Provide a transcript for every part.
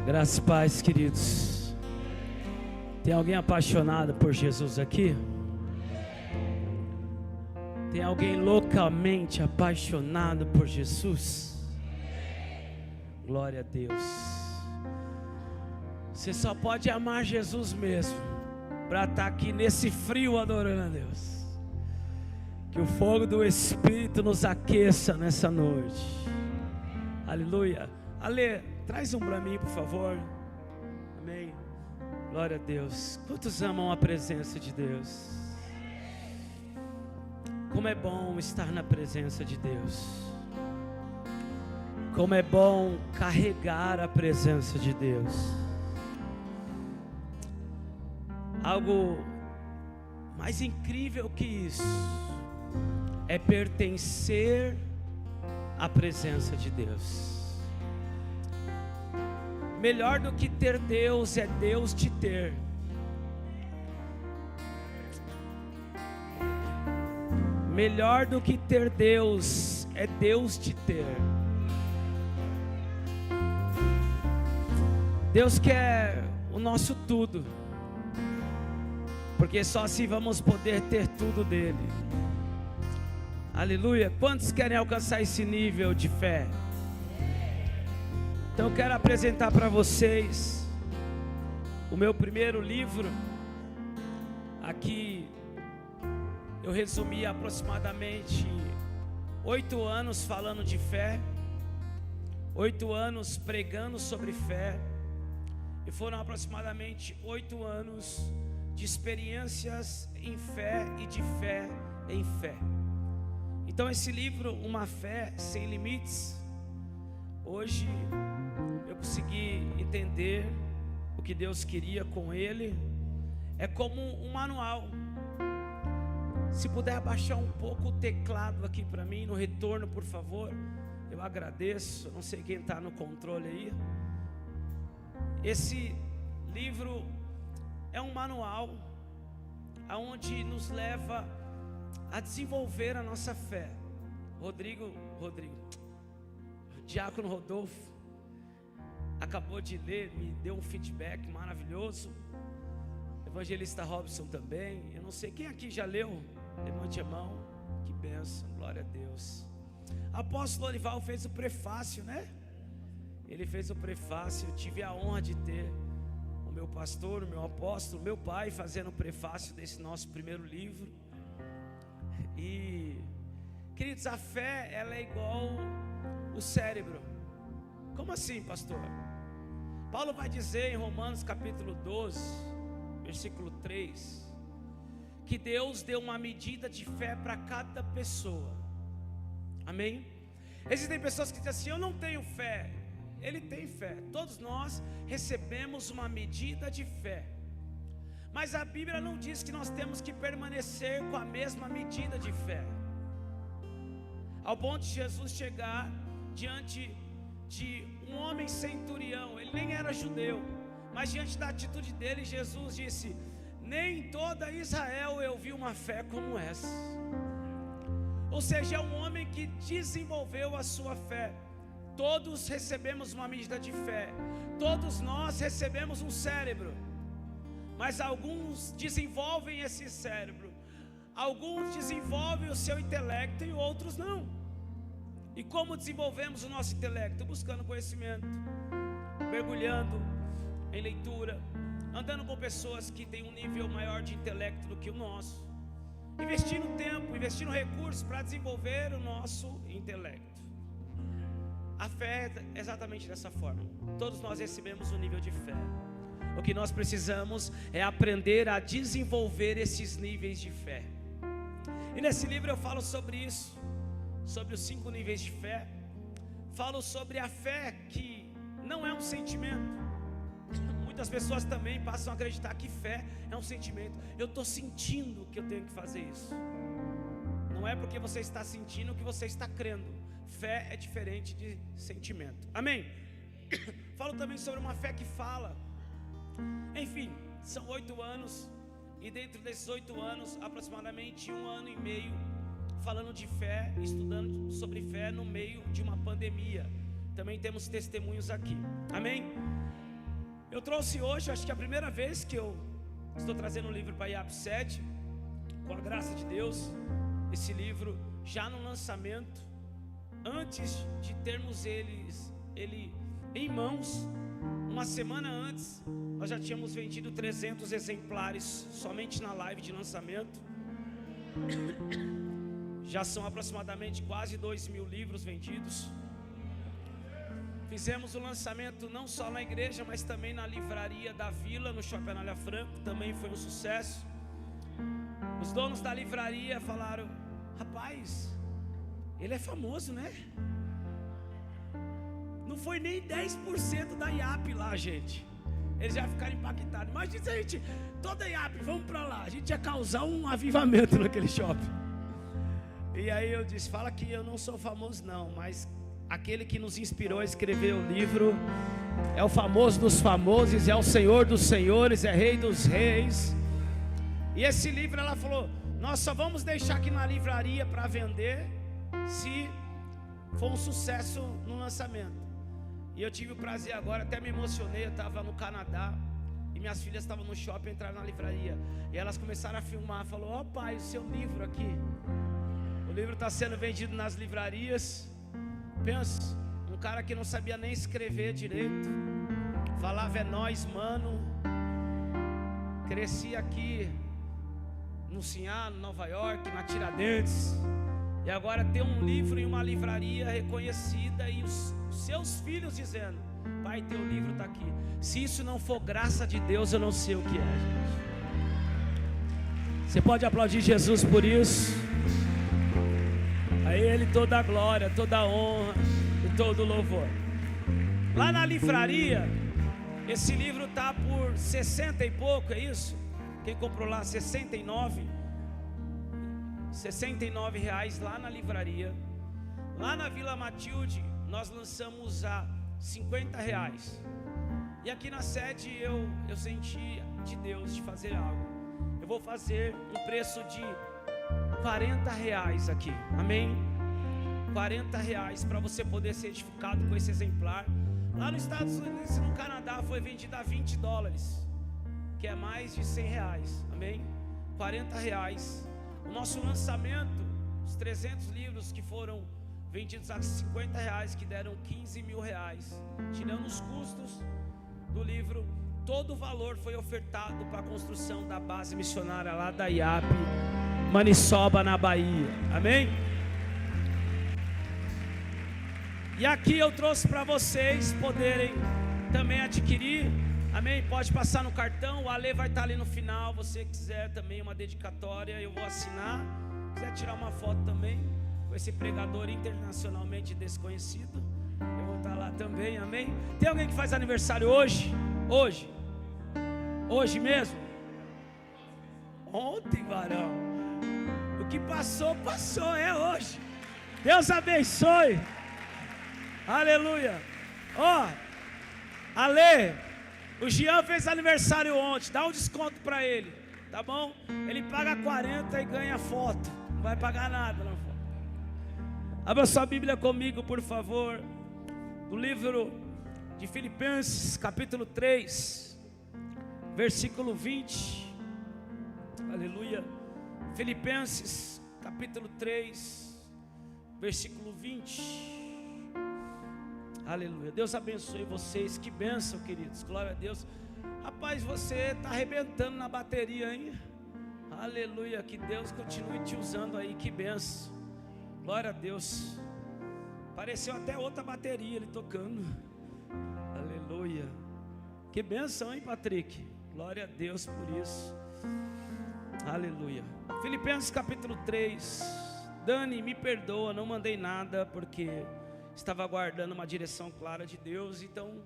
Graças e paz, queridos. Tem alguém apaixonado por Jesus aqui? Tem alguém loucamente apaixonado por Jesus? Glória a Deus. Você só pode amar Jesus mesmo para estar aqui nesse frio adorando a Deus. Que o fogo do Espírito nos aqueça nessa noite. Aleluia. Ale, traz um para mim, por favor. Amém. Glória a Deus. Quantos amam a presença de Deus? Como é bom estar na presença de Deus. Como é bom carregar a presença de Deus. Algo mais incrível que isso é pertencer à presença de Deus. Melhor do que ter Deus é Deus te ter. Melhor do que ter Deus é Deus te ter. Deus quer o nosso tudo, porque só assim vamos poder ter tudo dele. Aleluia. Quantos querem alcançar esse nível de fé? Então eu quero apresentar para vocês o meu primeiro livro. Aqui eu resumi aproximadamente 8 anos falando de fé, 8 anos pregando sobre fé, e foram aproximadamente 8 anos de experiências em fé e de fé em fé. Então esse livro, Uma Fé Sem Limites, hoje eu consegui entender o que Deus queria com ele. É como um manual. Se puder abaixar um pouco o teclado aqui para mim, no retorno, por favor, eu agradeço. Não sei quem está no controle aí. Esse livro é um manual aonde nos leva a desenvolver a nossa fé. Rodrigo, Diácono Rodolfo acabou de ler, me deu um feedback maravilhoso. Evangelista Robson também. Eu não sei quem aqui já leu. Levante a mão. Que bênção, glória a Deus. Apóstolo Lorival fez o prefácio, né? Ele fez o prefácio. Eu tive a honra de ter o meu pastor, o meu apóstolo, meu pai fazendo o prefácio desse nosso primeiro livro. E, queridos, a fé, ela é igual o cérebro. Como assim, pastor? Paulo vai dizer em Romanos capítulo 12, versículo 3, que Deus deu uma medida de fé para cada pessoa. Amém? Existem pessoas que dizem assim: eu não tenho fé. Ele tem fé. Todos nós recebemos uma medida de fé. Mas a Bíblia não diz que nós temos que permanecer com a mesma medida de fé. Ao ponto de Jesus chegar diante de um homem centurião, ele nem era judeu, mas diante da atitude dele, Jesus disse: nem em toda Israel eu vi uma fé como essa. Ou seja, é um homem que desenvolveu a sua fé. Todos recebemos uma medida de fé. Todos nós recebemos um cérebro, mas alguns desenvolvem esse cérebro, alguns desenvolvem o seu intelecto e outros não. E como desenvolvemos o nosso intelecto? Buscando conhecimento, mergulhando em leitura, andando com pessoas que têm um nível maior de intelecto do que o nosso, investindo tempo, investindo recursos para desenvolver o nosso intelecto. A fé é exatamente dessa forma. Todos nós recebemos um nível de fé. O que nós precisamos é aprender a desenvolver esses níveis de fé. E nesse livro eu falo sobre isso, sobre os 5 níveis de fé. Falo sobre a fé que não é um sentimento. Muitas pessoas também passam a acreditar que fé é um sentimento. Eu estou sentindo que eu tenho que fazer isso. Não é porque você está sentindo que você está crendo. Fé é diferente de sentimento. Amém? Falo também sobre uma fé que fala. Enfim, são 8 anos. E dentro desses 8 anos, aproximadamente 1 ano e meio falando de fé, estudando sobre fé no meio de uma pandemia. Também temos testemunhos aqui. Amém? Eu trouxe hoje, acho que é a primeira vez que eu estou trazendo um livro para IAP 7, com a graça de Deus. Esse livro já no lançamento, antes de termos ele em mãos, uma semana antes, nós já tínhamos vendido 300 exemplares somente na live de lançamento. Já são aproximadamente quase 2.000 livros vendidos. Fizemos o lançamento não só na igreja, mas também na livraria da Vila, no Shopping Anália Franco. Também foi um sucesso. Os donos da livraria falaram: rapaz, ele é famoso, né? Não foi nem 10% da IAP lá, gente. Eles já ficaram impactados. Imagina se a gente, toda IAP, vamos pra lá. A gente ia causar um avivamento naquele shopping. E aí eu disse: fala que eu não sou famoso não, mas aquele que nos inspirou a escrever o livro é o famoso dos famosos, é o Senhor dos senhores, é Rei dos reis. E esse livro, ela falou: nós só vamos deixar aqui na livraria para vender se for um sucesso no lançamento. E eu tive o prazer agora, até me emocionei, eu estava no Canadá e minhas filhas estavam no shopping, entraram na livraria e elas começaram a filmar. Falou: ó pai, o seu livro aqui. O livro está sendo vendido nas livrarias. Pensa, um cara que não sabia nem escrever direito, falava é nóis, mano. Cresci aqui no Sinhá, no Nova York, na Tiradentes. E agora tem um livro em uma livraria reconhecida e os seus filhos dizendo: pai, teu livro está aqui. Se isso não for graça de Deus, eu não sei o que é, gente. Você pode aplaudir Jesus por isso? A Ele toda a glória, toda a honra e todo o louvor. Lá na livraria, esse livro está por 60 e pouco, é isso? Quem comprou lá, 69 reais lá na livraria. Lá na Vila Matilde, nós lançamos a 50 reais. E aqui na sede eu senti de Deus de fazer algo. Eu vou fazer um preço de 40 reais aqui, amém? 40 reais para você poder ser edificado com esse exemplar. Lá nos Estados Unidos e no Canadá foi vendido a 20 dólares, que é mais de 100 reais, amém? 40 reais. O nosso lançamento, os 300 livros que foram vendidos a 50 reais, que deram 15 mil reais, tirando os custos do livro, todo o valor foi ofertado para a construção da base missionária lá da IAP Maniçoba, na Bahia, amém? E aqui eu trouxe para vocês poderem também adquirir, amém? Pode passar no cartão, o Ale vai estar ali no final. Você quiser também uma dedicatória, eu vou assinar. Quiser tirar uma foto também com esse pregador internacionalmente desconhecido, eu vou estar lá também, amém? Tem alguém que faz aniversário hoje? Hoje mesmo? Ontem, varão. O que passou, é hoje. Deus abençoe. Aleluia. Ó, Ale, o Jean fez aniversário ontem. Dá um desconto para ele, tá bom? Ele paga 40 e ganha foto. Não vai pagar nada na foto. Abra sua Bíblia comigo, por favor. Do livro de Filipenses, capítulo 3, versículo 20. Aleluia. Filipenses, capítulo 3, versículo 20. Aleluia. Deus abençoe vocês. Que bênção, queridos. Glória a Deus. Rapaz, você está arrebentando na bateria, hein? Aleluia. Que Deus continue te usando aí. Que bênção. Glória a Deus. Pareceu até outra bateria ele tocando. Aleluia. Que bênção, hein, Patrick? Glória a Deus por isso. Aleluia. Filipenses capítulo 3. Dani, me perdoa, não mandei nada porque estava aguardando uma direção clara de Deus. Então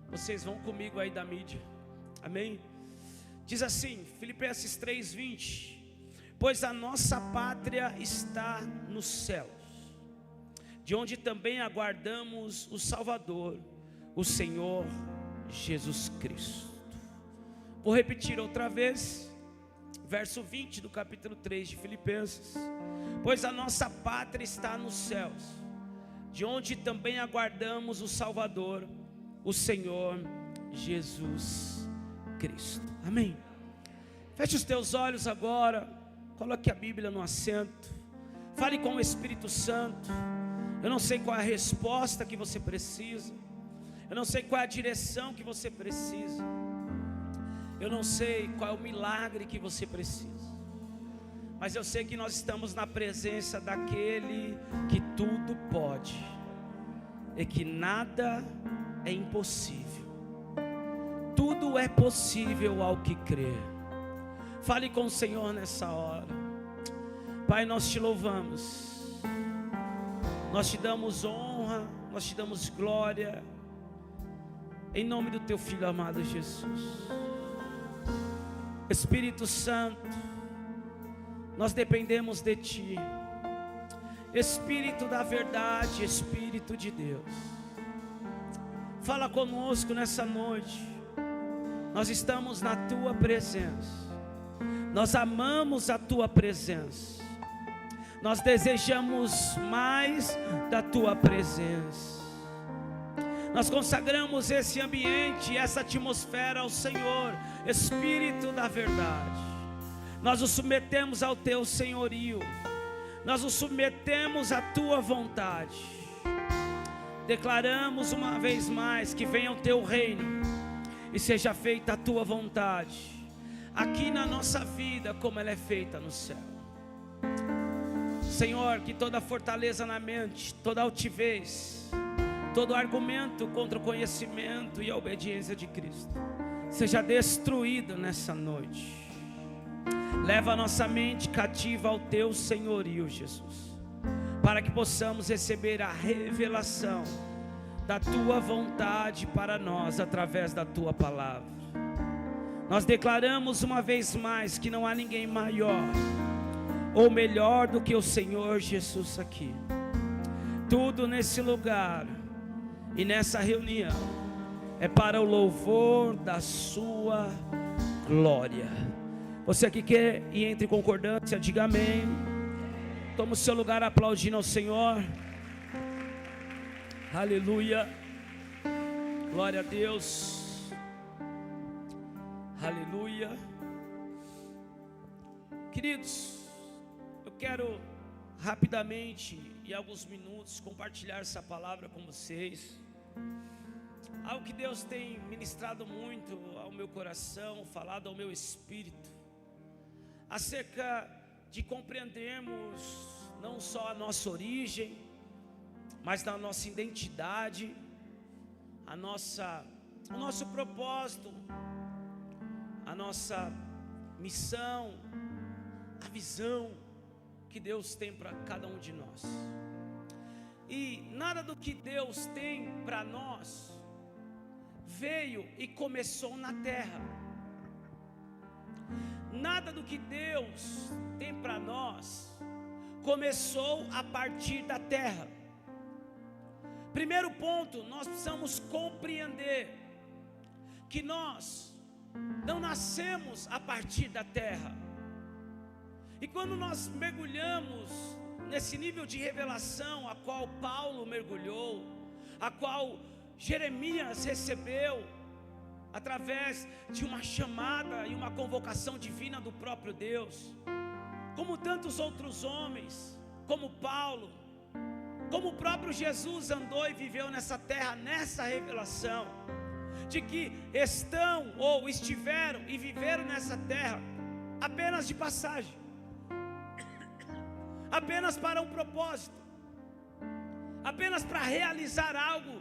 vocês vão comigo aí da mídia, amém? Diz assim, Filipenses 3:20: pois a nossa pátria está nos céus, de onde também aguardamos o Salvador, o Senhor Jesus Cristo. Vou repetir outra vez, verso 20 do capítulo 3 de Filipenses: pois a nossa pátria está nos céus, de onde também aguardamos o Salvador, o Senhor Jesus Cristo. Amém. Feche os teus olhos agora. Coloque a Bíblia no assento. Fale com o Espírito Santo. Eu não sei qual é a resposta que você precisa. Eu não sei qual é a direção que você precisa. Eu não sei qual é o milagre que você precisa. Mas eu sei que nós estamos na presença daquele que tudo pode e que nada é impossível. Tudo é possível ao que crer. Fale com o Senhor nessa hora. Pai, nós te louvamos, nós te damos honra, nós te damos glória, em nome do teu Filho amado Jesus. Espírito Santo, nós dependemos de ti. Espírito da verdade, Espírito de Deus, fala conosco nessa noite. Nós estamos na tua presença. Nós amamos a tua presença. Nós desejamos mais da tua presença. Nós consagramos esse ambiente, essa atmosfera ao Senhor, Espírito da verdade. Nós nos submetemos ao teu senhorio. Nós nos submetemos à tua vontade. Declaramos uma vez mais que venha o teu reino e seja feita a tua vontade, aqui na nossa vida como ela é feita no céu. Senhor, que toda fortaleza na mente, toda altivez, todo argumento contra o conhecimento e a obediência de Cristo seja destruído nessa noite. Leva a nossa mente cativa ao teu senhorio, Jesus, para que possamos receber a revelação da tua vontade para nós através da tua palavra. Nós declaramos uma vez mais que não há ninguém maior ou melhor do que o Senhor Jesus aqui. Tudo nesse lugar e nessa reunião é para o louvor da sua glória. Você que quer e entre em concordância, diga amém. Toma o seu lugar aplaudindo ao Senhor. Aleluia. Glória a Deus. Aleluia. Queridos, eu quero rapidamente, em alguns minutos, compartilhar essa palavra com vocês. Algo que Deus tem ministrado muito ao meu coração, falado ao meu espírito, acerca de compreendermos não só a nossa origem, mas da nossa identidade, o nosso propósito, a nossa missão, a visão que Deus tem para cada um de nós. E nada do que Deus tem para nós veio e começou na terra. Nada do que Deus tem para nós começou a partir da terra. Primeiro ponto, nós precisamos compreender que nós não nascemos a partir da terra. E quando nós mergulhamos nesse nível de revelação a qual Paulo mergulhou, a qual Jeremias recebeu através de uma chamada e uma convocação divina do próprio Deus, como tantos outros homens, como Paulo, como o próprio Jesus andou e viveu nessa terra, nessa revelação de que estão ou estiveram e viveram nessa terra apenas de passagem, apenas para um propósito, apenas para realizar algo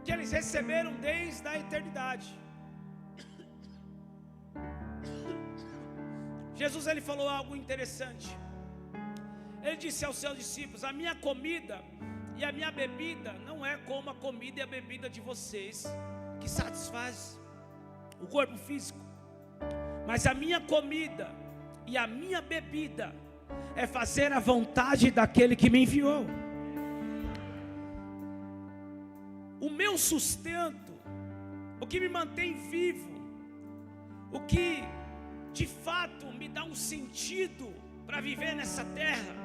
que eles receberam desde a eternidade. Jesus, ele falou algo interessante. Ele disse aos seus discípulos: a minha comida e a minha bebida não é como a comida e a bebida de vocês, que satisfaz o corpo físico, mas a minha comida e a minha bebida é fazer a vontade daquele que me enviou. O meu sustento, o que me mantém vivo, o que de fato me dá um sentido para viver nessa terra,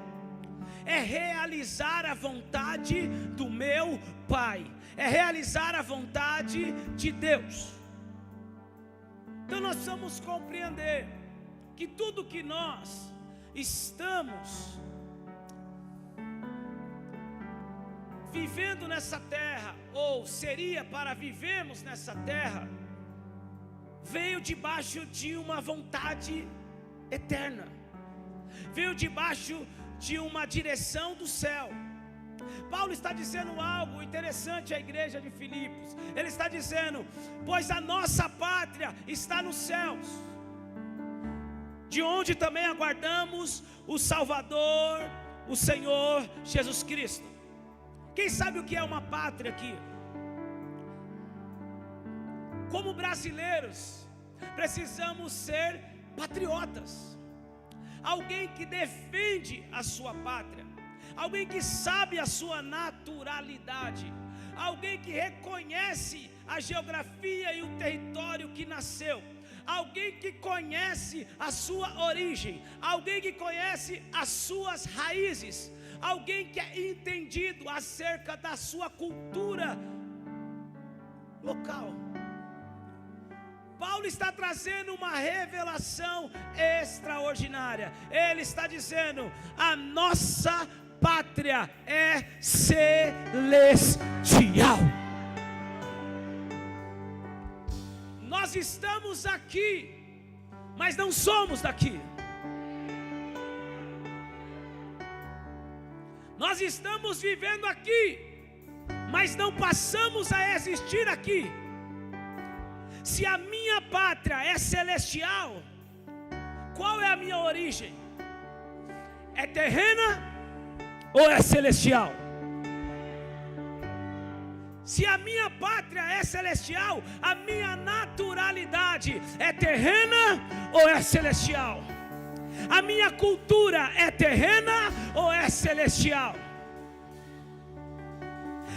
é realizar a vontade do meu Pai, é realizar a vontade de Deus. Então nós precisamos compreender que tudo que nós estamos vivendo nessa terra, ou seria para vivermos nessa terra, veio debaixo de uma vontade eterna, veio debaixo de uma direção do céu. Paulo está dizendo algo interessante à igreja de Filipos. Ele está dizendo: pois a nossa pátria está nos céus, de onde também aguardamos o Salvador, o Senhor Jesus Cristo. Quem sabe o que é uma pátria aqui? Como brasileiros, precisamos ser patriotas, alguém que defende a sua pátria, alguém que sabe a sua naturalidade, alguém que reconhece a geografia e o território que nasceu, alguém que conhece a sua origem, alguém que conhece as suas raízes, alguém que é entendido acerca da sua cultura local. Paulo está trazendo uma revelação extraordinária. Ele está dizendo: a nossa pátria é celestial. Nós estamos aqui, mas não somos daqui. Nós estamos vivendo aqui, mas não passamos a existir aqui. Se a minha pátria é celestial, qual é a minha origem? É terrena ou é celestial? Se a minha pátria é celestial, a minha naturalidade é terrena ou é celestial? A minha cultura é terrena ou é celestial?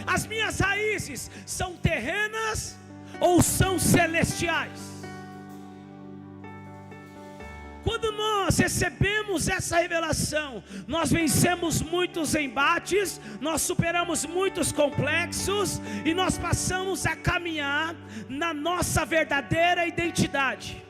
As minhas raízes são terrenas ou são celestiais? Quando nós recebemos essa revelação, nós vencemos muitos embates, nós superamos muitos complexos e nós passamos a caminhar na nossa verdadeira identidade.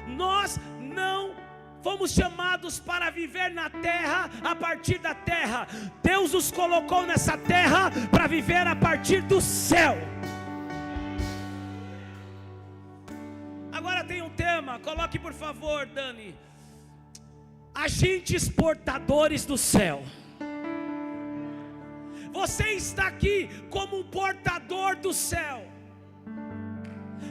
Nós não fomos chamados para viver na terra a partir da terra. Deus nos colocou nessa terra para viver a partir do céu. Agora tem um tema, coloque por favor, Dani: agentes portadores do céu. Você está aqui como um portador do céu.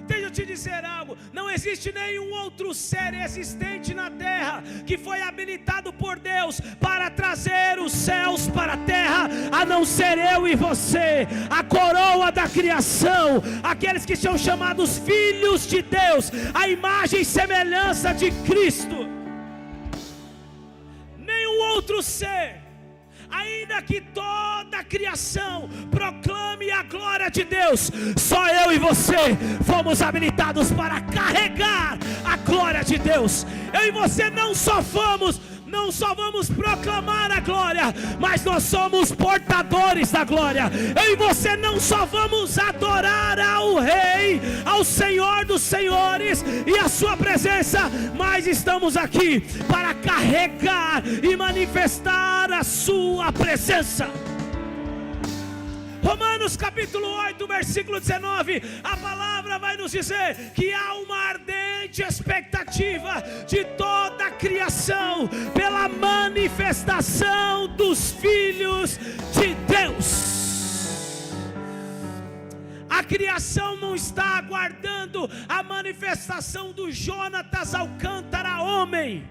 Deixa eu te dizer algo: não existe nenhum outro ser existente na terra que foi habilitado por Deus para trazer os céus para a terra, a não ser eu e você, a coroa da criação, aqueles que são chamados filhos de Deus, a imagem e semelhança de Cristo. Nenhum outro ser, ainda que toda a criação proclame a glória de Deus, só eu e você fomos habilitados para carregar a glória de Deus. Eu e você não só vamos proclamar a glória, mas nós somos portadores da glória. Eu e você não só vamos adorar ao Rei, ao Senhor dos Senhores e a sua presença, mas estamos aqui para carregar e manifestar a sua presença. Romanos capítulo 8, versículo 19, a palavra vai nos dizer que há uma ardente expectativa de toda a criação pela manifestação dos filhos de Deus. A criação não está aguardando a manifestação do Jonatas Alcântara, homem.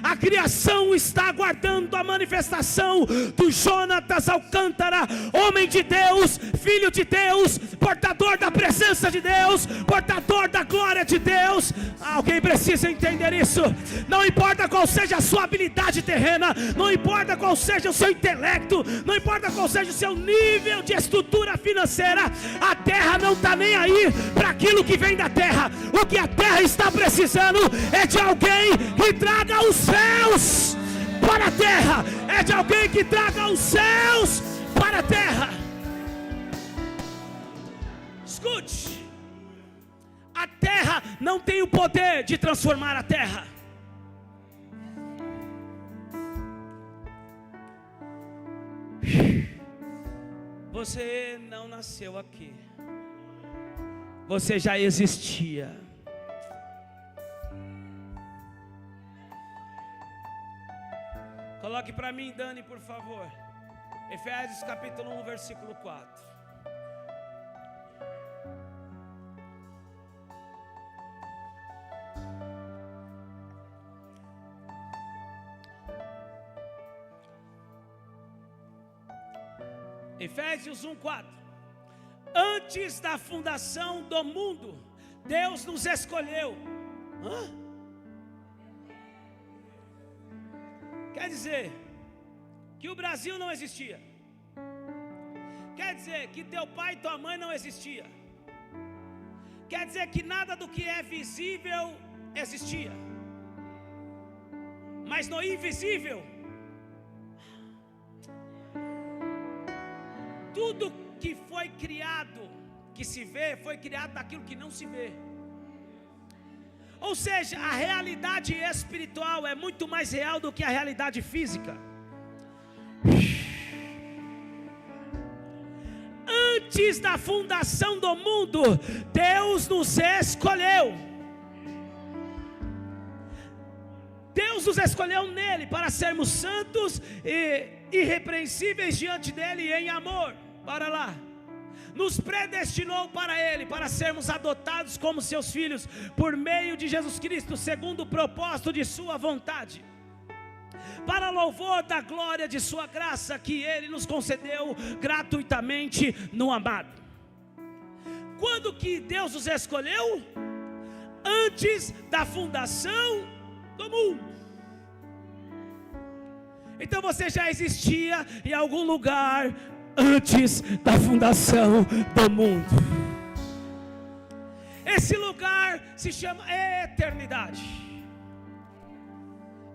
A criação está aguardando a manifestação do Jonatas Alcântara, homem de Deus, filho de Deus, portador da presença de Deus, portador da glória de Deus. Alguém precisa entender isso. Não importa qual seja a sua habilidade terrena, não importa qual seja o seu intelecto, não importa qual seja o seu nível de estrutura financeira, a terra não está nem aí para aquilo que vem da terra. O que a terra está precisando é de alguém que traga os céus para a terra, é de alguém que traga os céus para a terra. Escute, a terra não tem o poder de transformar a terra. Você não nasceu aqui, você já existia. Coloque para mim, Dani, por favor, Efésios capítulo 1, versículo 4. Efésios 1:4. Antes da fundação do mundo, Deus nos escolheu. Quer dizer que o Brasil não existia. Quer dizer que teu pai e tua mãe não existia. Quer dizer que nada do que é visível existia. Mas no invisível, tudo que foi criado, que se vê, foi criado daquilo que não se vê. Ou seja, a realidade espiritual é muito mais real do que a realidade física. Antes da fundação do mundo, Deus nos escolheu. Deus nos escolheu nele para sermos santos e irrepreensíveis diante dele em amor. Para lá. Nos predestinou para ele, para sermos adotados como seus filhos, por meio de Jesus Cristo, segundo o propósito de sua vontade, para louvor da glória de sua graça, que ele nos concedeu gratuitamente no amado. Quando que Deus nos escolheu? Antes da fundação do mundo. Então você já existia em algum lugar antes da fundação do mundo. Esse lugar se chama eternidade.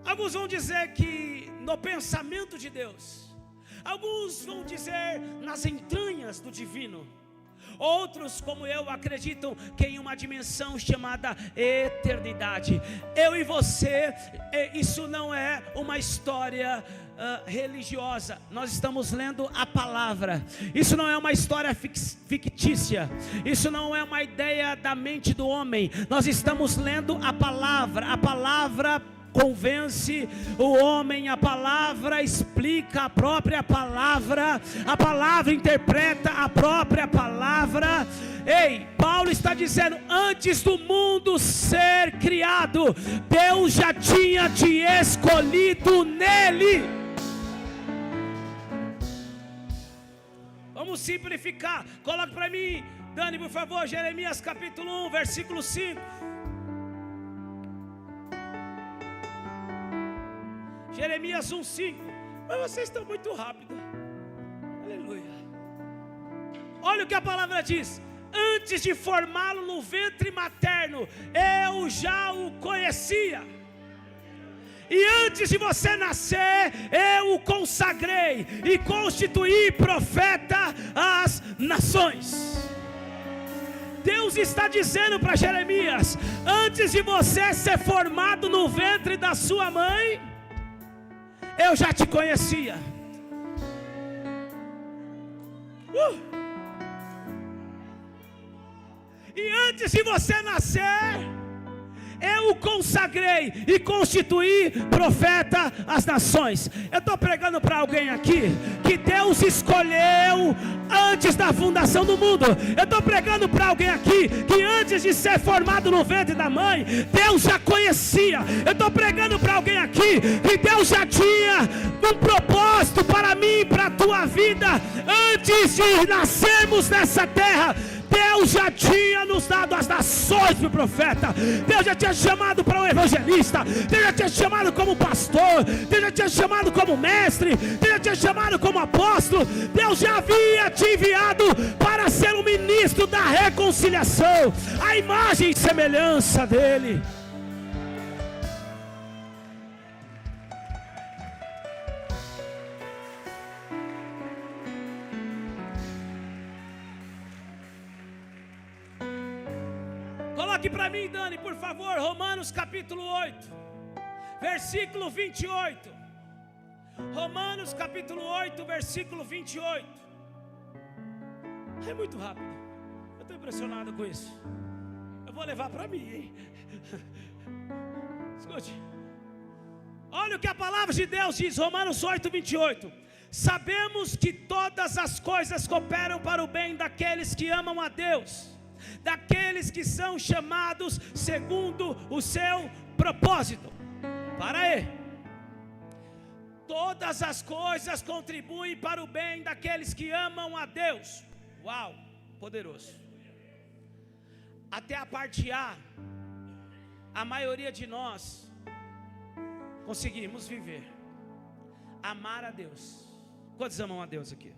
Alguns vão dizer que no pensamento de Deus, alguns vão dizer nas entranhas do divino, outros, como eu, acreditam que em uma dimensão chamada eternidade. Eu e você, isso não é uma história religiosa. Nós estamos lendo a palavra. Isso não é uma história fictícia. Isso não é uma ideia da mente do homem. Nós estamos lendo a palavra. A palavra convence o homem, a palavra explica a própria palavra, a palavra interpreta a própria palavra. Ei, Paulo está dizendo, antes do mundo ser criado, Deus já tinha te escolhido nele. Vamos simplificar. Coloque para mim, Dani, por favor, Jeremias capítulo 1, versículo 5. Jeremias 1:5. Mas vocês estão muito rápido. Aleluia. Olha o que a palavra diz: antes de formá-lo no ventre materno, eu já o conhecia. E antes de você nascer, eu o consagrei e constituí profeta às nações. Deus está dizendo para Jeremias: antes de você ser formado no ventre da sua mãe, eu já te conhecia. E antes de você nascer, eu o consagrei e constituí profeta às nações. Eu estou pregando para alguém aqui que Deus escolheu antes da fundação do mundo. Eu estou pregando para alguém aqui que antes de ser formado no ventre da mãe, Deus já conhecia. Eu estou pregando para alguém aqui que Deus já tinha um propósito para mim e para a tua vida. Antes de nascermos nessa terra, Deus já tinha nos dado as nações para o profeta. Deus já tinha chamado para o evangelista. Deus já tinha chamado como pastor. Deus já tinha chamado como mestre. Deus já tinha chamado como apóstolo. Deus já havia te enviado para ser um ministro da reconciliação, a imagem e semelhança dele. Coloque para mim, Dani, por favor, Romanos capítulo 8, versículo 28. Romanos capítulo 8, versículo 28. É muito rápido. Eu estou impressionado com isso. Eu vou levar para mim, hein? Escute. Olha o que a palavra de Deus diz, Romanos 8, 28. Sabemos que todas as coisas cooperam para o bem daqueles que amam a Deus, daqueles que são chamados segundo o seu propósito. Para aí. Todas as coisas contribuem para o bem daqueles que amam a Deus. Uau, poderoso. Até a parte A, a maioria de nós conseguimos viver, amar a Deus. Quantos amam a Deus aqui?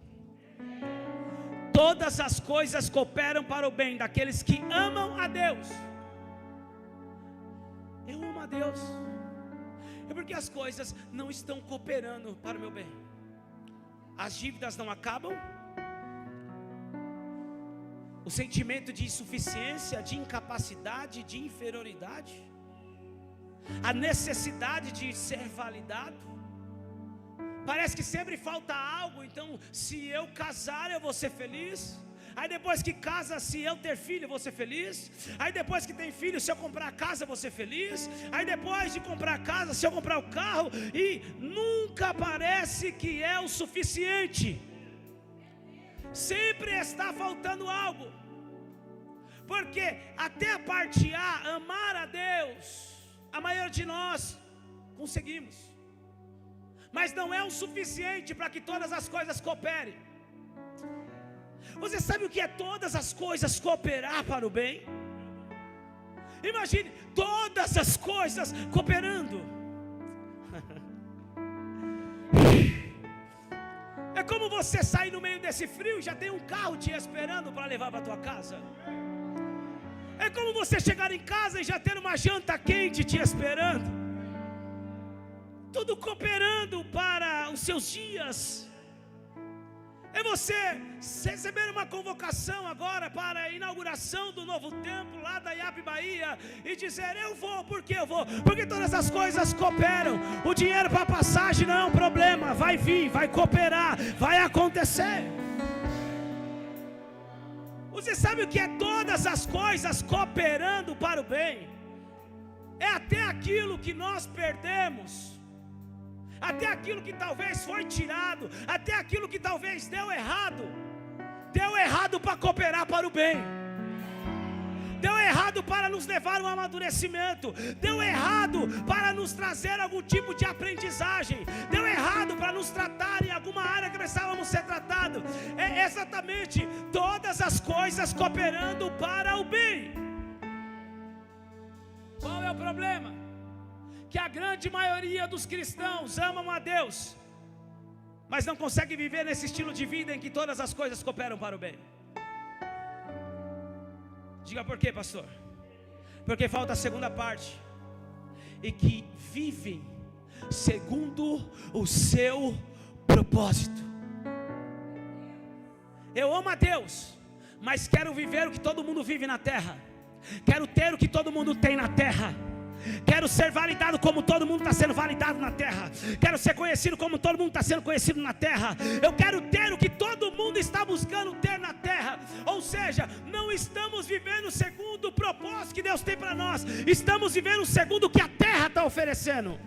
Todas as coisas cooperam para o bem daqueles que amam a Deus. Eu amo a Deus. É porque as coisas não estão cooperando para o meu bem. As dívidas não acabam. O sentimento de insuficiência, de incapacidade, de inferioridade, a necessidade de ser validado. Parece que sempre falta algo. Então, se eu casar, eu vou ser feliz. Aí depois que casa, se eu ter filho, eu vou ser feliz. Aí depois que tem filho, se eu comprar a casa, eu vou ser feliz. Aí depois de comprar a casa, se eu comprar o carro. E nunca parece que é o suficiente. Sempre está faltando algo. Porque até a parte A, amar a Deus, a maioria de nós conseguimos. Mas não é o suficiente para que todas as coisas cooperem. Você sabe o que é todas as coisas cooperar para o bem? Imagine todas as coisas cooperando. É como você sair no meio desse frio e já tem um carro te esperando para levar para a tua casa. É como você chegar em casa e já ter uma janta quente te esperando. Tudo cooperando para os seus dias. É você receber uma convocação agora para a inauguração do novo templo lá da IAP Bahia e dizer: eu vou. Por que eu vou? Porque todas as coisas cooperam. O dinheiro para passagem não é um problema. Vai vir, vai cooperar, vai acontecer. Você sabe o que é todas as coisas cooperando para o bem? É até aquilo que nós perdemos, até aquilo que talvez foi tirado, até aquilo que talvez deu errado para cooperar para o bem. Deu errado para nos levar a um amadurecimento. Deu errado para nos trazer algum tipo de aprendizagem. Deu errado para nos tratar em alguma área que precisávamos ser tratados. É exatamente todas as coisas cooperando para o bem. Qual é o problema? Que a grande maioria dos cristãos amam a Deus, mas não consegue viver nesse estilo de vida em que todas as coisas cooperam para o bem. Diga por quê, pastor? Porque falta a segunda parte. E que vivem segundo o seu propósito. Eu amo a Deus, mas quero viver o que todo mundo vive na terra. Quero ter o que todo mundo tem na terra. Quero ser validado como todo mundo está sendo validado na terra. Quero ser conhecido como todo mundo está sendo conhecido na terra. Eu quero ter o que todo mundo está buscando ter na terra. Ou seja, não estamos vivendo segundo o propósito que Deus tem para nós. Estamos vivendo segundo o que a terra está oferecendo.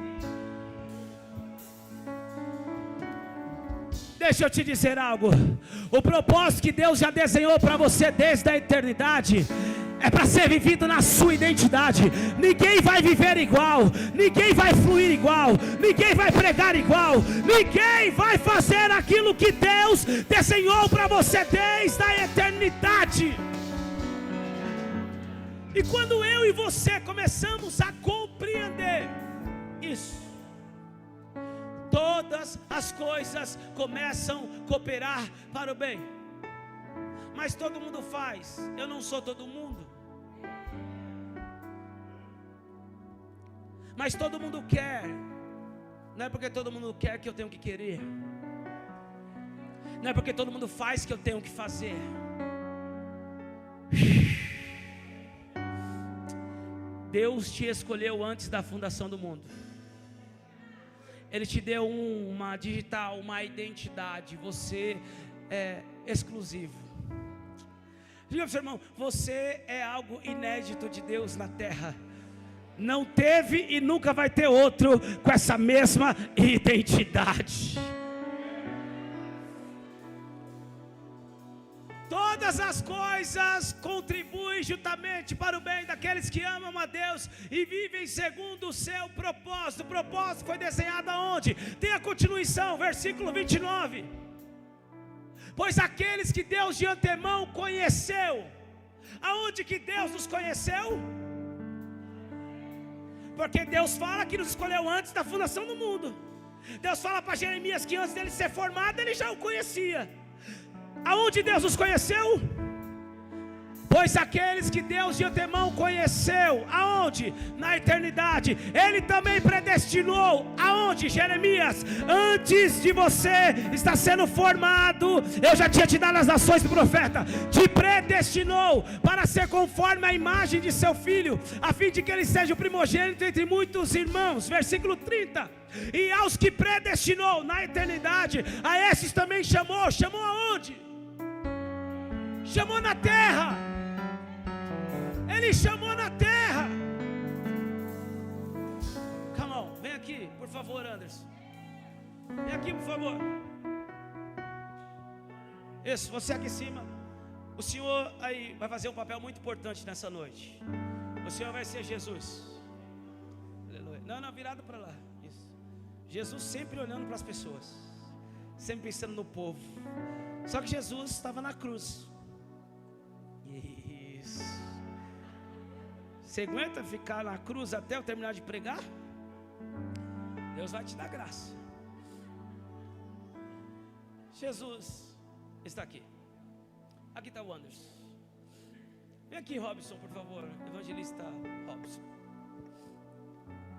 Deixa eu te dizer algo. O propósito que Deus já desenhou para você desde a eternidade é para ser vivido na sua identidade. Ninguém vai viver igual, ninguém vai fluir igual, ninguém vai pregar igual, ninguém vai fazer aquilo que Deus desenhou para você desde a eternidade. E quando eu e você começamos a compreender isso, todas as coisas começam a cooperar para o bem. Mas todo mundo faz, eu não sou todo mundo. Mas todo mundo quer. Não é porque todo mundo quer que eu tenho que querer. Não é porque todo mundo faz que eu tenho que fazer. Deus te escolheu antes da fundação do mundo. Ele te deu uma digital, uma identidade. Você é exclusivo. Diga para o seu irmão: você é algo inédito de Deus na terra. Não teve e nunca vai ter outro com essa mesma identidade. Todas as coisas contribuem juntamente para o bem daqueles que amam a Deus e vivem segundo o seu propósito. O propósito foi desenhado aonde? Tem a continuação, versículo 29. Pois aqueles que Deus de antemão conheceu. Aonde que Deus nos conheceu? Porque Deus fala que nos escolheu antes da fundação do mundo. Deus fala para Jeremias que antes dele ser formado, ele já o conhecia. Aonde Deus nos conheceu? Pois aqueles que Deus de antemão conheceu, aonde? Na eternidade. Ele também predestinou, aonde? Jeremias, antes de você estar sendo formado, eu já tinha te dado as nações do profeta. Te predestinou para ser conforme a imagem de seu filho, a fim de que ele seja o primogênito entre muitos irmãos. Versículo 30. E aos que predestinou na eternidade, a esses também chamou. Chamou aonde? Chamou na terra. Ele chamou na terra. Come on, vem aqui, por favor, Anderson. Vem aqui, por favor. Isso, você aqui em cima. O Senhor aí vai fazer um papel muito importante nessa noite. O Senhor vai ser Jesus. Aleluia. Não, virado para lá. Isso. Jesus sempre olhando para as pessoas, sempre pensando no povo. Só que Jesus estava na cruz. Isso. Você aguenta ficar na cruz até eu terminar de pregar? Deus vai te dar graça. Jesus está aqui. Aqui está o Anderson. Vem aqui, Robson, por favor. Evangelista Robson.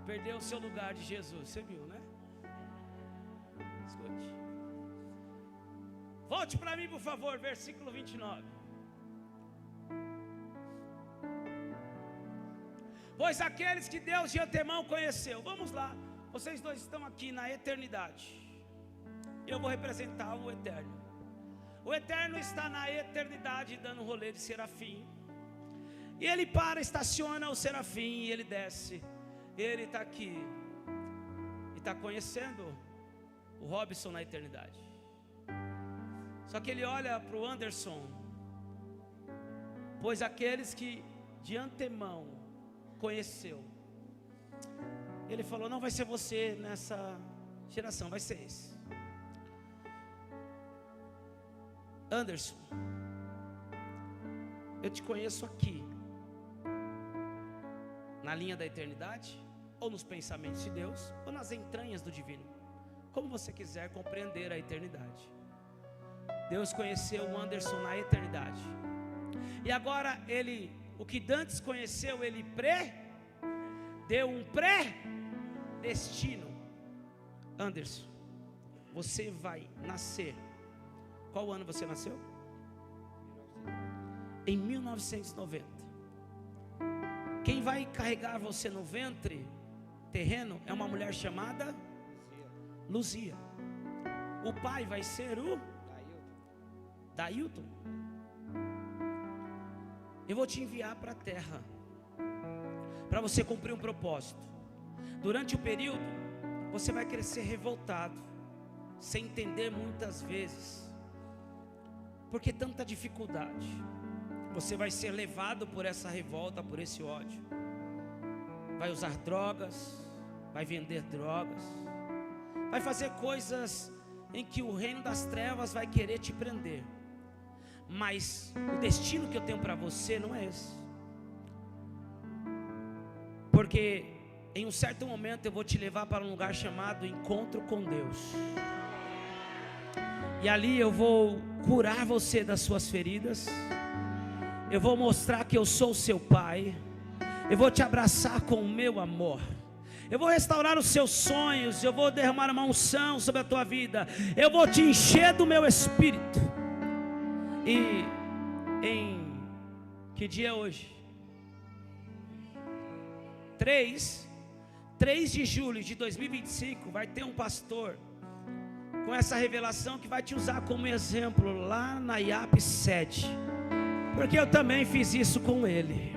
Perdeu o seu lugar de Jesus. Você viu, né? Escute. Volte para mim, por favor. Versículo 29. Pois aqueles que Deus de antemão conheceu. Vamos lá. Vocês dois estão aqui na eternidade. Eu vou representar o eterno. O eterno está na eternidade dando um rolê de serafim. E ele estaciona o serafim e ele desce. Ele está aqui. E está conhecendo o Robson na eternidade. Só que ele olha para o Anderson. Pois aqueles que de antemão conheceu. Ele falou: não vai ser você nessa geração, vai ser esse. Anderson, eu te conheço aqui, na linha da eternidade, ou nos pensamentos de Deus, ou nas entranhas do divino, como você quiser compreender a eternidade. Deus conheceu o Anderson na eternidade, e agora o que dantes conheceu, ele deu um pré-destino. Anderson, você vai nascer. Qual ano você nasceu? Em 1990. Quem vai carregar você no ventre terreno é uma mulher chamada Luzia. O pai vai ser o Dailton. Eu vou te enviar para a terra, para você cumprir um propósito. Durante o período, você vai crescer revoltado, sem entender muitas vezes, porque tanta dificuldade. Você vai ser levado por essa revolta, por esse ódio. Vai usar drogas, vai vender drogas, vai fazer coisas em que o reino das trevas vai querer te prender. Mas o destino que eu tenho para você não é esse. Porque em um certo momento eu vou te levar para um lugar chamado Encontro com Deus. E ali eu vou curar você das suas feridas. Eu vou mostrar que eu sou o seu pai. Eu vou te abraçar com o meu amor. Eu vou restaurar os seus sonhos. Eu vou derramar uma unção sobre a tua vida. Eu vou te encher do meu espírito. E em que dia é hoje? 3 de julho de 2025, vai ter um pastor com essa revelação que vai te usar como exemplo lá na IAP sede, porque eu também fiz isso com ele.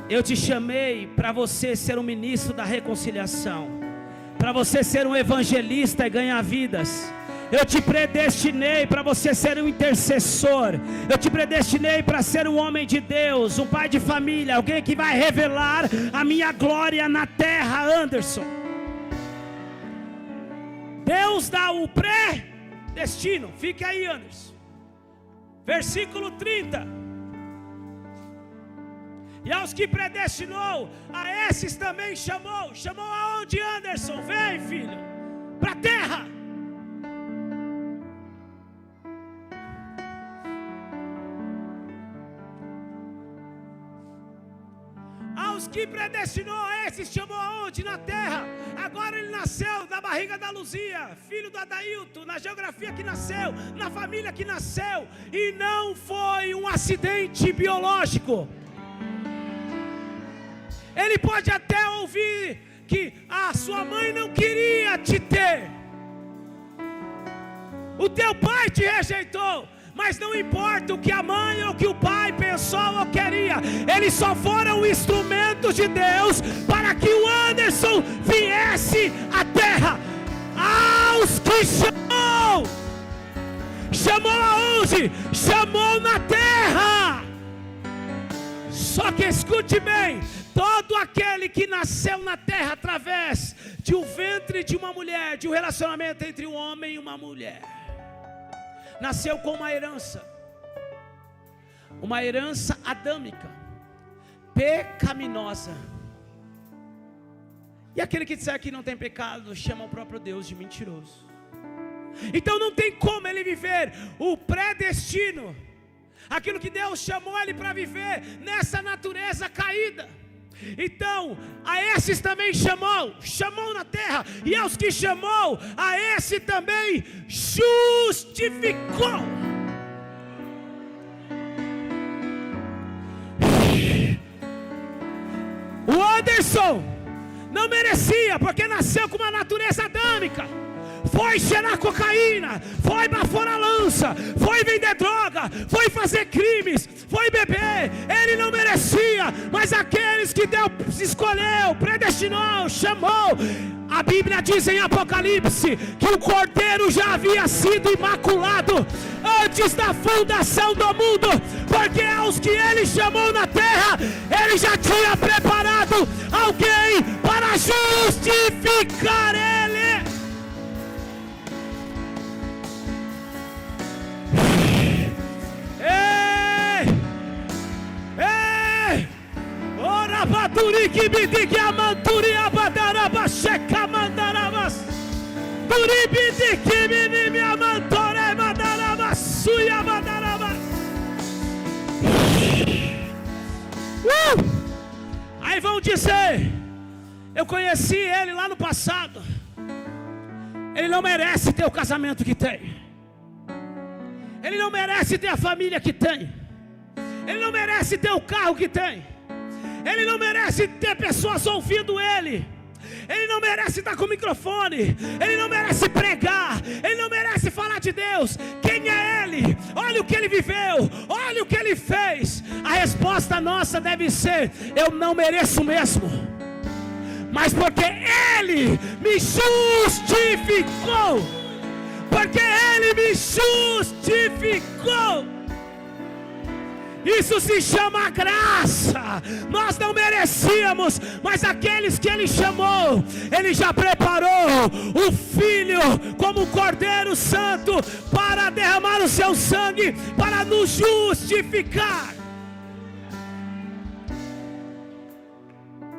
Eu te chamei para você ser um ministro da reconciliação, para você ser um evangelista e ganhar vidas. Eu te predestinei para você ser um intercessor. Eu te predestinei para ser um homem de Deus, um pai de família, alguém que vai revelar a minha glória na terra, Anderson. Deus dá o pré-destino. Fique aí, Anderson. Versículo 30. E aos que predestinou, a esses também chamou. Chamou aonde, Anderson? Vem, filho, para a terra. Aos que predestinou, a esses chamou aonde? Na terra. Agora ele nasceu na barriga da Luzia, filho do Adailton, na geografia que nasceu, na família que nasceu. E não foi um acidente biológico. Ele pode até ouvir que a sua mãe não queria te ter, o teu pai te rejeitou, mas não importa o que a mãe ou que o pai pensou ou queria, eles só foram instrumentos de Deus para que o Anderson viesse à terra. Aos que chamou, chamou aonde? Chamou na terra. Só que escute bem, todo aquele que nasceu na terra através de um ventre de uma mulher, de um relacionamento entre um homem e uma mulher, nasceu com uma herança adâmica, pecaminosa. E aquele que disser que não tem pecado, chama o próprio Deus de mentiroso. Então não tem como ele viver o predestino, aquilo que Deus chamou ele para viver nessa natureza caída. Então, a esses também chamou na terra, e aos que chamou, a esse também justificou. O Anderson não merecia, porque nasceu com uma natureza adâmica. Foi cheirar cocaína, foi bafar a lança, foi vender droga, foi fazer crimes, foi beber. Ele não merecia, mas aqueles que Deus escolheu, predestinou, chamou. A Bíblia diz em Apocalipse que o Cordeiro já havia sido imaculado antes da fundação do mundo, porque aos que ele chamou na terra, ele já tinha preparado alguém para justificar ele. Ora baturi que me diga a manturi abadaraba checa mandarabas duribi que me amantore mandaraba suia mandaraba. Aí vão dizer: eu conheci ele lá no passado, ele não merece ter o casamento que tem, ele não merece ter a família que tem, ele não merece ter o carro que tem, ele não merece ter pessoas ouvindo ele, ele não merece estar com o microfone, ele não merece pregar, ele não merece falar de Deus. Quem é ele? Olha o que ele viveu, olha o que ele fez. A resposta nossa deve ser: eu não mereço mesmo, mas porque ele me justificou, porque ele me justificou. Isso se chama graça. Nós não merecíamos, mas aqueles que ele chamou, ele já preparou o Filho como um Cordeiro Santo para derramar o seu sangue, para nos justificar.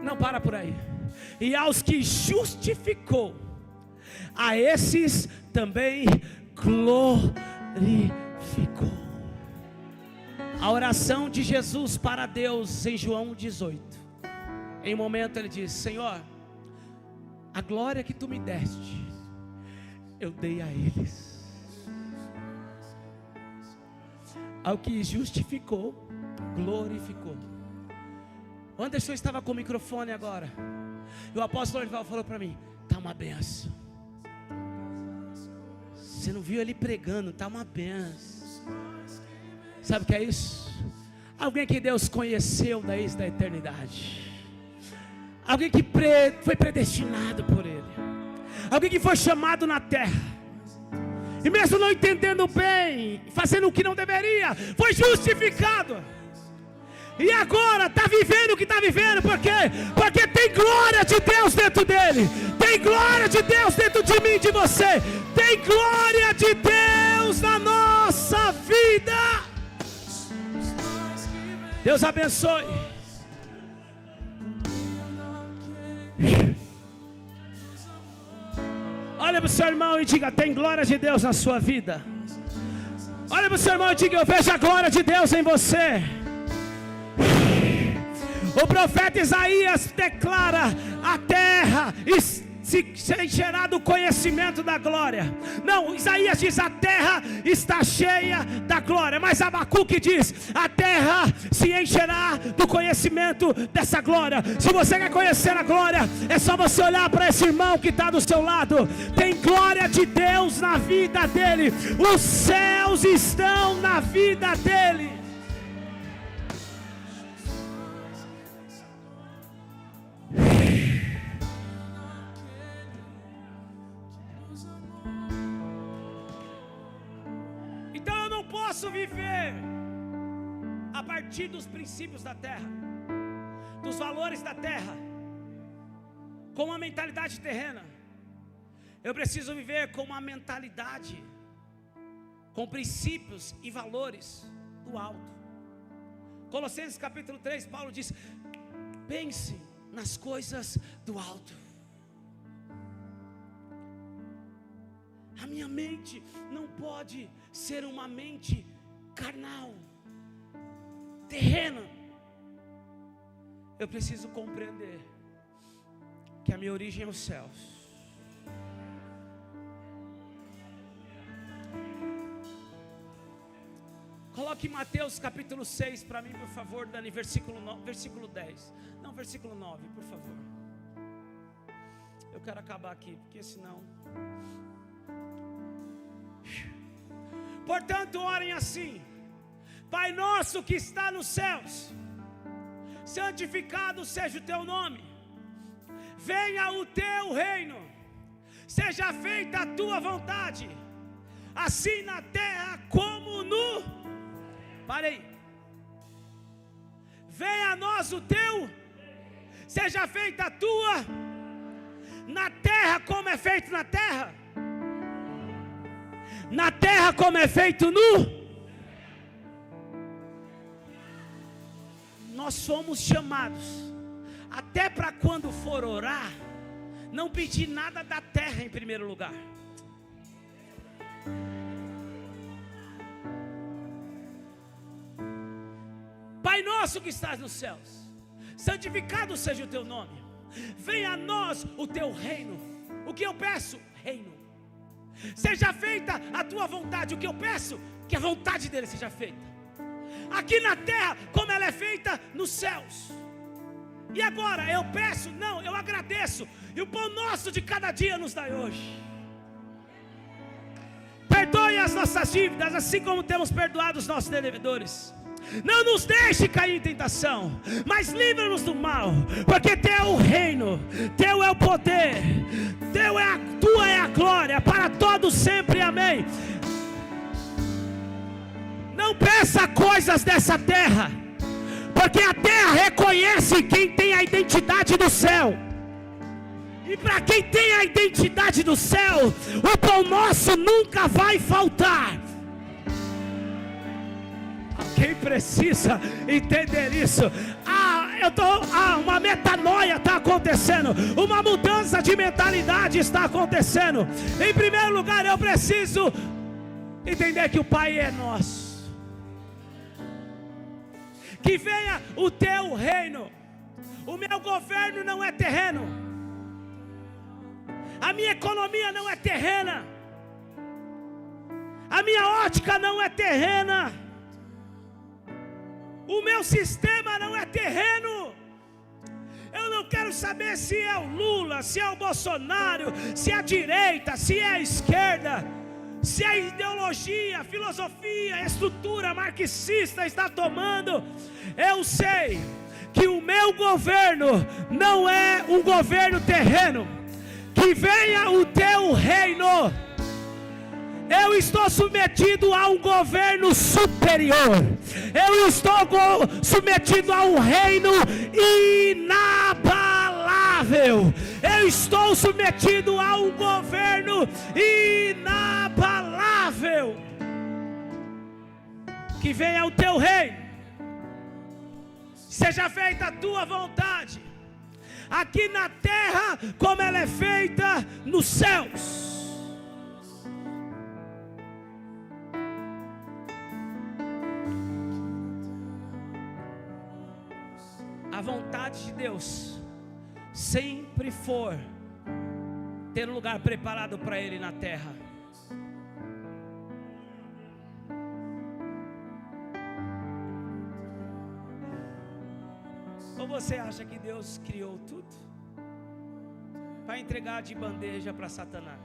Não para por aí. E aos que justificou, a esses também glorificou. A oração de Jesus para Deus em João 18. Em um momento ele diz: Senhor, a glória que tu me deste, eu dei a eles. Ao que justificou, glorificou. O Anderson estava com o microfone agora. E o apóstolo Lorival falou para mim: está uma benção. Você não viu ele pregando, está uma benção. Sabe o que é isso? Alguém que Deus conheceu desde a eternidade. Alguém que foi predestinado por Ele. Alguém que foi chamado na terra. E mesmo não entendendo bem, fazendo o que não deveria, foi justificado. E agora está vivendo o que está vivendo. Por quê? Porque tem glória de Deus dentro dele. Tem glória de Deus dentro de mim e de você. Tem glória de Deus na nossa vida. Deus abençoe. Olha para o seu irmão e diga: tem glória de Deus na sua vida. Olha para o seu irmão e diga: eu vejo a glória de Deus em você. O profeta Isaías declara: a terra se encherá do conhecimento da glória. Não, Isaías diz: a terra está cheia da glória. Mas Abacuque diz: a terra se encherá do conhecimento dessa glória. Se você quer conhecer a glória, é só você olhar para esse irmão que está do seu lado. Tem glória de Deus na vida dele. Os céus estão na vida dele. Posso viver a partir dos princípios da terra, dos valores da terra, com uma mentalidade terrena. Eu preciso viver com uma mentalidade, com princípios e valores do alto. Colossenses capítulo 3, Paulo diz: pense nas coisas do alto. A minha mente não pode ser uma mente carnal, terrena. Eu preciso compreender que a minha origem é os céus. Coloque Mateus capítulo 6 para mim, por favor, Dani, versículo 10. Não, versículo 9, por favor. Eu quero acabar aqui, porque senão... Portanto, orem assim: Pai nosso que está nos céus, santificado seja o teu nome. Venha o teu reino. Seja feita a tua vontade, assim na terra como no... Parei. Venha a nós o teu. Seja feita a tua. Na terra como é feito na terra. Na terra como é feito no... Nós somos chamados, até para quando for orar, não pedir nada da terra em primeiro lugar. Pai nosso que estás nos céus, santificado seja o teu nome. Venha a nós o teu reino. O que eu peço? Reino. Seja feita a tua vontade. O que eu peço? Que a vontade dele seja feita aqui na terra como ela é feita nos céus. E agora eu peço? Não, eu agradeço. E o pão nosso de cada dia nos dai hoje. Perdoe as nossas dívidas, assim como temos perdoado os nossos devedores. Não nos deixe cair em tentação, mas livra-nos do mal, porque teu é o reino, teu é o poder, tua é a glória, para todos sempre, amém. Não peça coisas dessa terra, porque a terra reconhece quem tem a identidade do céu. E para quem tem a identidade do céu, o pão nosso nunca vai faltar. Quem precisa entender isso? Uma metanoia está acontecendo, uma mudança de mentalidade está acontecendo. Em primeiro lugar, eu preciso entender que o Pai é nosso. Que venha o teu reino. O meu governo não é terreno, a minha economia não é terrena, a minha ótica não é terrena, o meu sistema não é terreno. quero saber se é o Lula, se é o Bolsonaro, se é a direita, se é a esquerda, se a ideologia, a filosofia, a estrutura marxista está tomando. Eu sei que o meu governo não é um governo terreno. Que venha o teu reino. Eu estou submetido a um governo superior. Eu estou submetido a um reino inabalável. Eu estou submetido a um governo inabalável. Que venha o teu reino. Seja feita a tua vontade, aqui na terra como ela é feita nos céus. A vontade de Deus sempre for ter um lugar preparado para Ele na terra. Ou você acha que Deus criou tudo para entregar de bandeja para Satanás?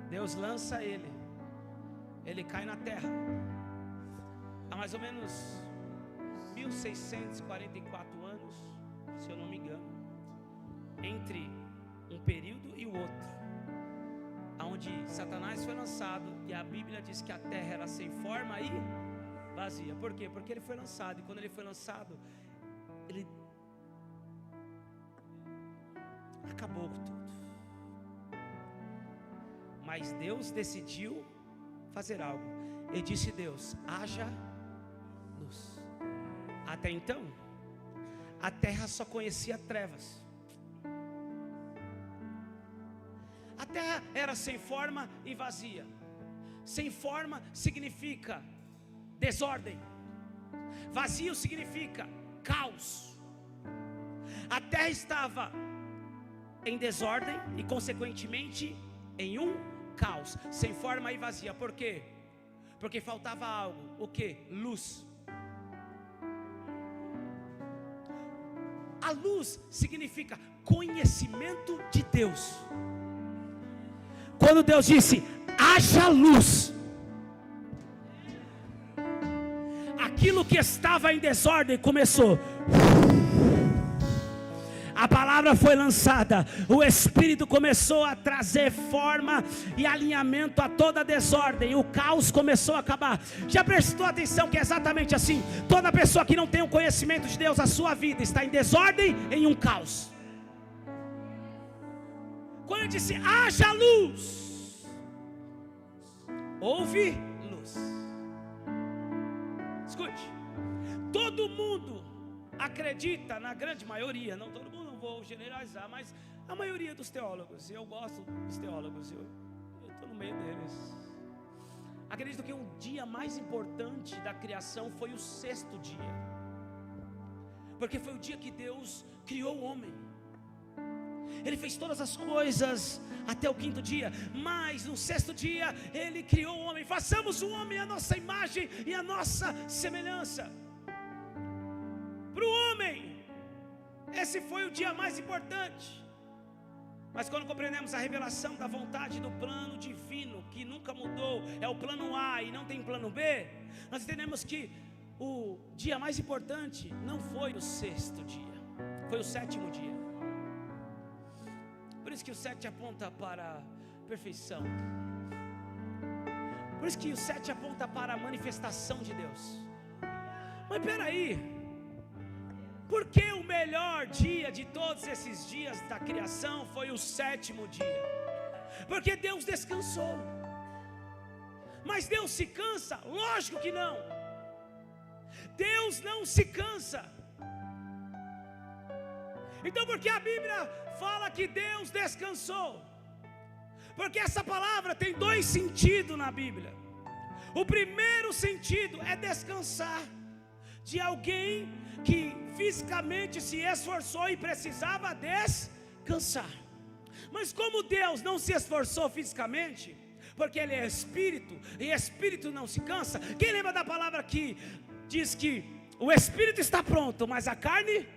Deus lança ele cai na terra. Há mais ou menos 1644 anos, se eu não me engano, entre um período e o outro, onde Satanás foi lançado, e a Bíblia diz que a terra era sem forma e vazia. Por quê? Porque ele foi lançado, e quando ele foi lançado, ele acabou com tudo. Mas Deus decidiu fazer algo. E disse Deus: haja luz. Até então, a terra só conhecia trevas. A terra era sem forma e vazia. Sem forma significa desordem. Vazio significa caos. A terra estava em desordem e consequentemente em um caos, sem forma e vazia. Por quê? Porque faltava algo. O que? Luz. A luz significa conhecimento de Deus. Quando Deus disse: haja luz, aquilo que estava em desordem começou. A palavra foi lançada, o Espírito começou a trazer forma e alinhamento a toda a desordem, o caos começou a acabar. Já prestou atenção que é exatamente assim? Toda pessoa que não tem o conhecimento de Deus, a sua vida está em desordem, em um caos. Quando ele disse: haja luz, houve luz. Escute, todo mundo acredita, na grande maioria, não todo mundo, não vou generalizar, mas a maioria dos teólogos, eu gosto dos teólogos, eu estou no meio deles, acredito que o dia mais importante da criação foi o sexto dia, porque foi o dia que Deus criou o homem. Ele fez todas as coisas até o quinto dia, mas no sexto dia Ele criou o homem. Façamos o homem à nossa imagem e à nossa semelhança. Para o homem, esse foi o dia mais importante. Mas quando compreendemos a revelação da vontade do plano divino, que nunca mudou, é o plano A e não tem plano B, nós entendemos que o dia mais importante não foi o sexto dia, foi o sétimo dia. Por isso que o 7 aponta para a perfeição. Por isso que o 7 aponta para a manifestação de Deus. Mas peraí, por que o melhor dia de todos esses dias da criação foi o sétimo dia? Porque Deus descansou. Mas Deus se cansa? Lógico que não. Deus não se cansa. Então por que a Bíblia fala que Deus descansou? Porque essa palavra tem dois sentidos na Bíblia. O primeiro sentido é descansar de alguém que fisicamente se esforçou e precisava descansar. Mas como Deus não se esforçou fisicamente, porque Ele é Espírito, e Espírito não se cansa. Quem lembra da palavra que diz que O espírito está pronto, mas a carne...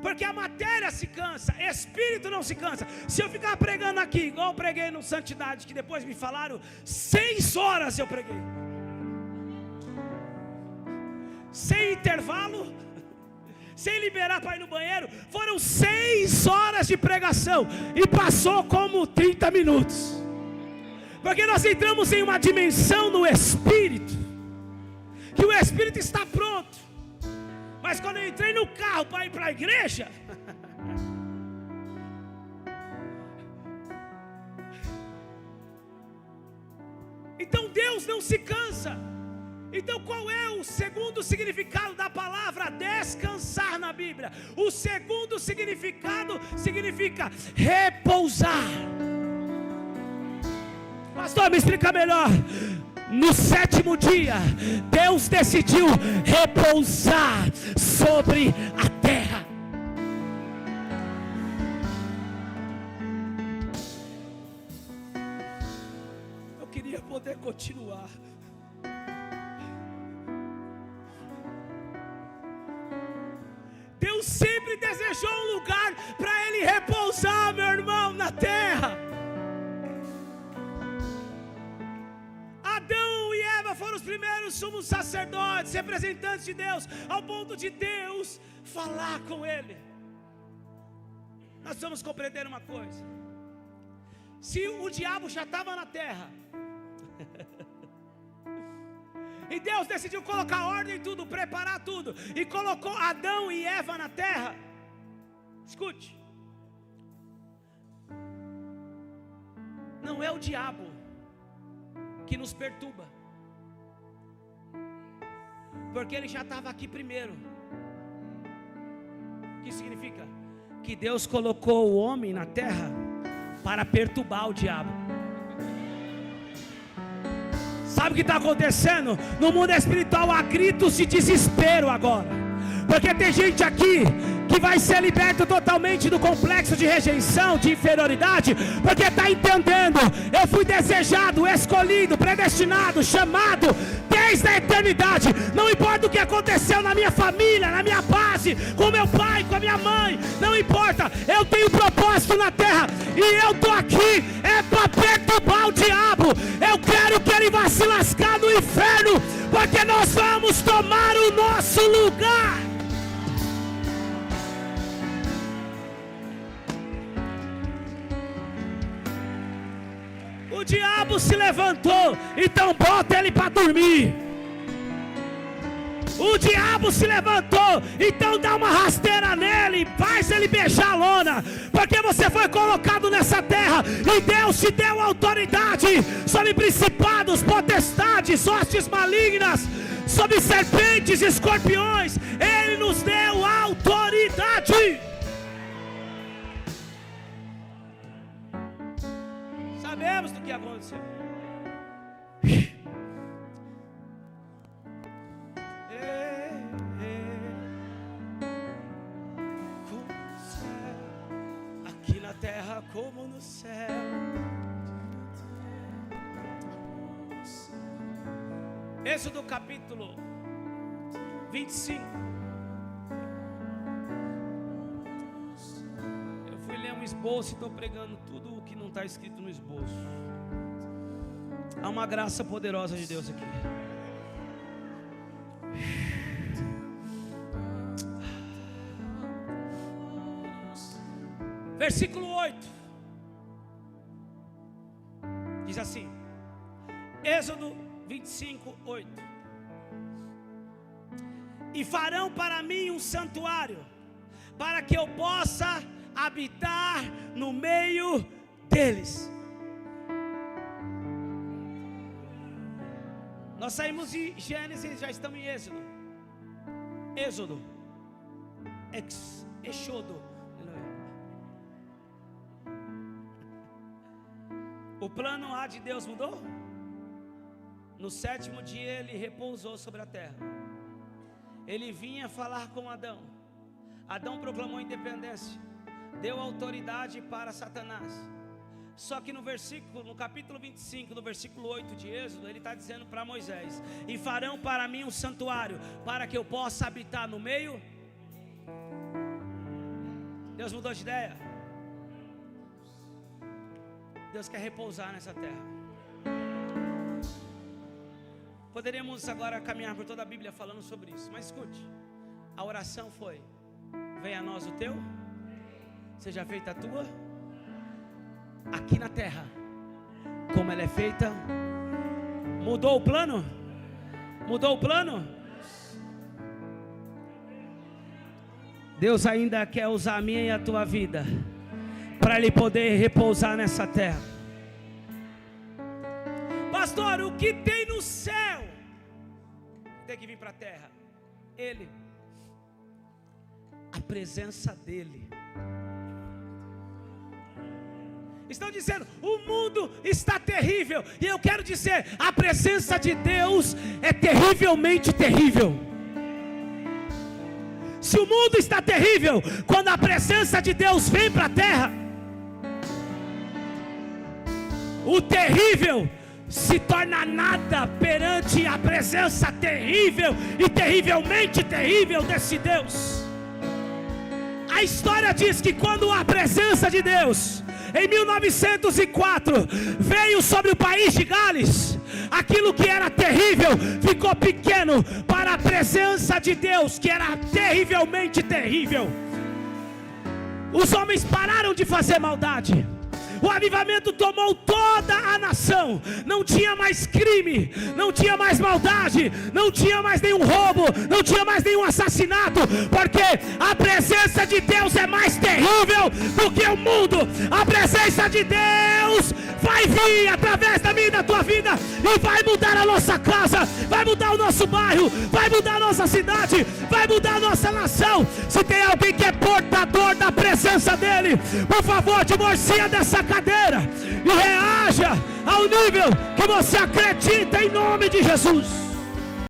Porque a matéria se cansa, espírito não se cansa. Se eu ficar pregando aqui, igual eu preguei no Santidade, que depois me falaram, 6 horas eu preguei, sem intervalo, sem liberar para ir no banheiro. Foram 6 horas de pregação, e passou como 30 minutos. Porque nós entramos em uma dimensão no espírito, que o espírito está pronto. Mas quando eu entrei no carro para ir para a igreja, então Deus não se cansa. Então qual é o segundo significado da palavra descansar na Bíblia? O segundo significado significa repousar. Pastor, me explica melhor. No 7º dia, Deus decidiu repousar sobre a terra. Eu queria poder continuar. Deus sempre desejou um lugar para Ele repousar, meu irmão, na terra. Adão e Eva foram os primeiros sumos sacerdotes, representantes de Deus, ao ponto de Deus falar com ele. Nós vamos compreender uma coisa: se o diabo já estava na terra, e Deus decidiu colocar ordem em tudo, preparar tudo, e colocou Adão e Eva na terra, escute, não é o diabo que nos perturba, porque ele já estava aqui primeiro. O que significa? Que Deus colocou o homem na terra para perturbar o diabo. Sabe o que está acontecendo? No mundo espiritual há gritos de desespero agora, porque tem gente aqui que vai ser liberto totalmente do complexo de rejeição, de inferioridade, porque está entendendo: eu fui desejado, escolhido, predestinado, chamado desde a eternidade. Não importa o que aconteceu na minha família, na minha base, com meu pai, com a minha mãe, não importa, eu tenho propósito na terra, e eu estou aqui é para perturbar o diabo. Eu quero que ele vá se lascar no inferno, porque nós vamos tomar o nosso lugar. O diabo se levantou, então bota ele para dormir. O diabo se levantou, então dá uma rasteira nele, faz ele beijar a lona, porque você foi colocado nessa terra, e Deus te deu autoridade sobre principados, potestades, hostes malignas, sobre serpentes e escorpiões. Ele nos deu autoridade. Sabemos do que aconteceu. Aqui na terra como no céu. Êxodo capítulo 25. Eu fui ler um esboço e estou pregando tudo o que não está escrito no esboço. Há uma graça poderosa de Deus aqui. Versículo 8 diz assim, Êxodo 25, 8: e farão para mim um santuário, para que eu possa habitar no meio deles. Nós saímos de Gênesis, já estamos em Êxodo. Êxodo, Exodo. O plano A de Deus mudou? No 7º dia ele repousou sobre a terra. Ele vinha falar com Adão. Adão proclamou independência, deu autoridade para Satanás. Só que no capítulo 25, no versículo 8 de Êxodo, ele está dizendo para Moisés: e farão para mim um santuário, para que eu possa habitar no meio. Deus mudou de ideia. Deus quer repousar nessa terra. Poderíamos agora caminhar por toda a Bíblia falando sobre isso, mas escute, a oração foi: venha a nós o teu, seja feita a tua, aqui na terra, como ela é feita. Mudou o plano? Mudou o plano? Deus ainda quer usar a minha e a tua vida, para Ele poder repousar nessa terra. Pastor, o que tem no céu tem que vir para a terra? Ele, a presença dEle. Estão dizendo, o mundo está terrível, e eu quero dizer, a presença de Deus é terrivelmente terrível. Se o mundo está terrível, quando a presença de Deus vem para a terra, o terrível se torna nada perante a presença terrível e terrivelmente terrível desse Deus. A história diz que quando a presença de Deus, em 1904, veio sobre o país de Gales, aquilo que era terrível ficou pequeno para a presença de Deus, que era terrivelmente terrível. Os homens pararam de fazer maldade. O avivamento tomou toda a nação. Não tinha mais crime, não tinha mais maldade, não tinha mais nenhum roubo, não tinha mais nenhum assassinato, porque a presença de Deus é mais terrível do que o mundo. A presença de Deus vai vir através da minha e da tua vida, e vai mudar a nossa casa, vai mudar o nosso bairro, vai mudar a nossa cidade, vai mudar a nossa nação. Se tem alguém que é portador da presença dele, por favor, divorcia dessa cadeira e reaja ao nível que você acredita, em nome de Jesus.